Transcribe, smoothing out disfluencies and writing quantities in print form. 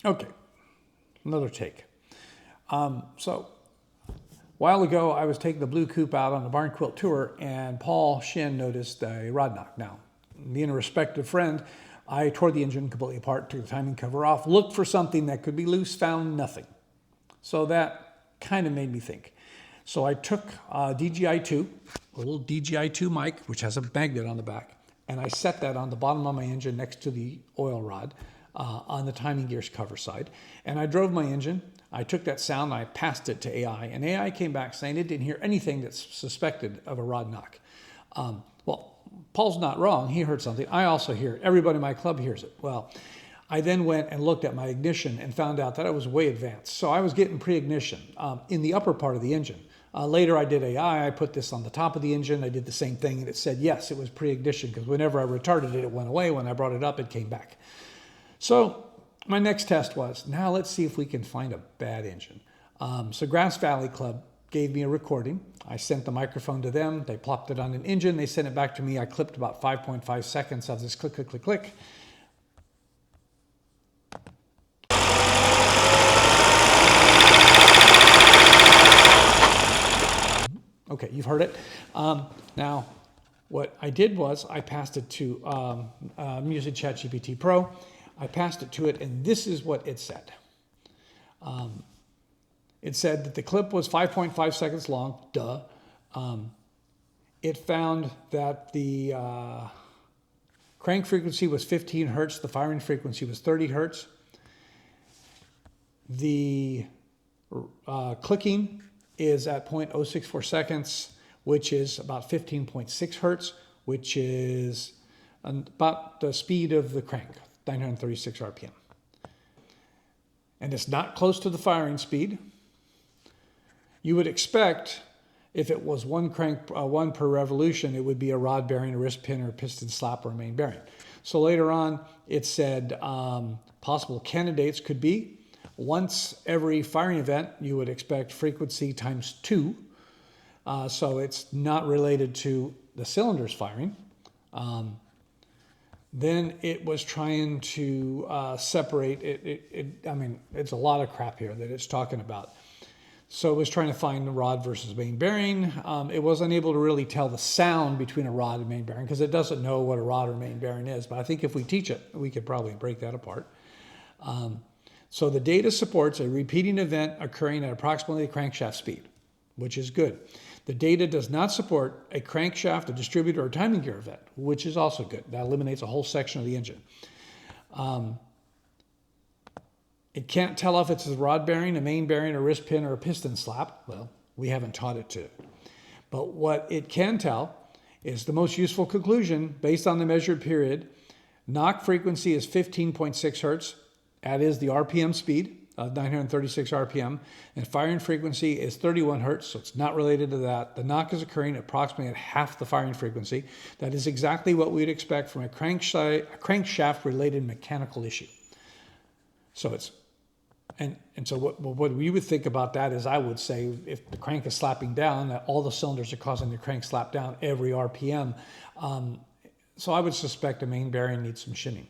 Okay, another take. So a while ago, I was taking the Blue Coupe out on the barn quilt tour, and Paul Shin noticed a rod knock. Now, being a respected friend, I tore the engine completely apart, took the timing cover off, looked for something that could be loose, found nothing. So that kind of made me think. So I took DGI-2, a little DGI-2 mic, which has a magnet on the back, and I set that on the bottom of my engine next to the oil rod on the timing gear's cover side. And I drove my engine. I took that sound, I passed it to AI, and AI came back saying it didn't hear anything that's suspected of a rod knock. Well, Paul's not wrong. He heard something. I also hear it. Everybody in my club hears it. Well, I then went and looked at my ignition and found out that it was way advanced. So I was getting pre-ignition in the upper part of the engine. Later I did AI, I put this on the top of the engine, I did the same thing, and it said yes, it was pre-ignition, because whenever I retarded it, it went away. When I brought it up, it came back. So my next test was, now let's see if we can find a bad engine. So Grass Valley Club gave me a recording. I sent the microphone to them, they plopped it on an engine, they sent it back to me. I clipped about 5.5 seconds of this click, click, click, click. Okay, you've heard it. Now, what I did was I passed it to, I'm using ChatGPT Pro. I passed it to it, and this is what it said. It said that the clip was 5.5 seconds long, duh. It found that the crank frequency was 15 hertz, the firing frequency was 30 hertz. The clicking is at 0.064 seconds, which is about 15.6 hertz, which is about the speed of the crank, 936 RPM. And it's not close to the firing speed. You would expect if it was one crank, one per revolution, it would be a rod bearing, a wrist pin, or a piston slap, or a main bearing. So later on, it said possible candidates could be once every firing event, you would expect frequency times 2. So it's not related to the cylinders firing. Then it was trying to separate, I mean, it's a lot of crap here that it's talking about. So it was trying to find the rod versus main bearing. It wasn't able to really tell the sound between a rod and main bearing because it doesn't know what a rod or main bearing is. But I think if we teach it, we could probably break that apart. So the data supports a repeating event occurring at approximately crankshaft speed, which is good. The data does not support a crankshaft, a distributor, or timing gear event, which is also good. That eliminates a whole section of the engine. It can't tell if it's a rod bearing, a main bearing, a wrist pin, or a piston slap. Well, we haven't taught it to. But what it can tell is the most useful conclusion based on the measured period. Knock frequency is 15.6 hertz. That is the RPM speed of 936 RPM. And firing frequency is 31 hertz, so it's not related to that. The knock is occurring approximately at half the firing frequency. That is exactly what we'd expect from a crankshaft-related mechanical issue. So it's, and so what we would think about that is I would say if the crank is slapping down, that all the cylinders are causing the crank slap down every RPM. So I would suspect a main bearing needs some shinning.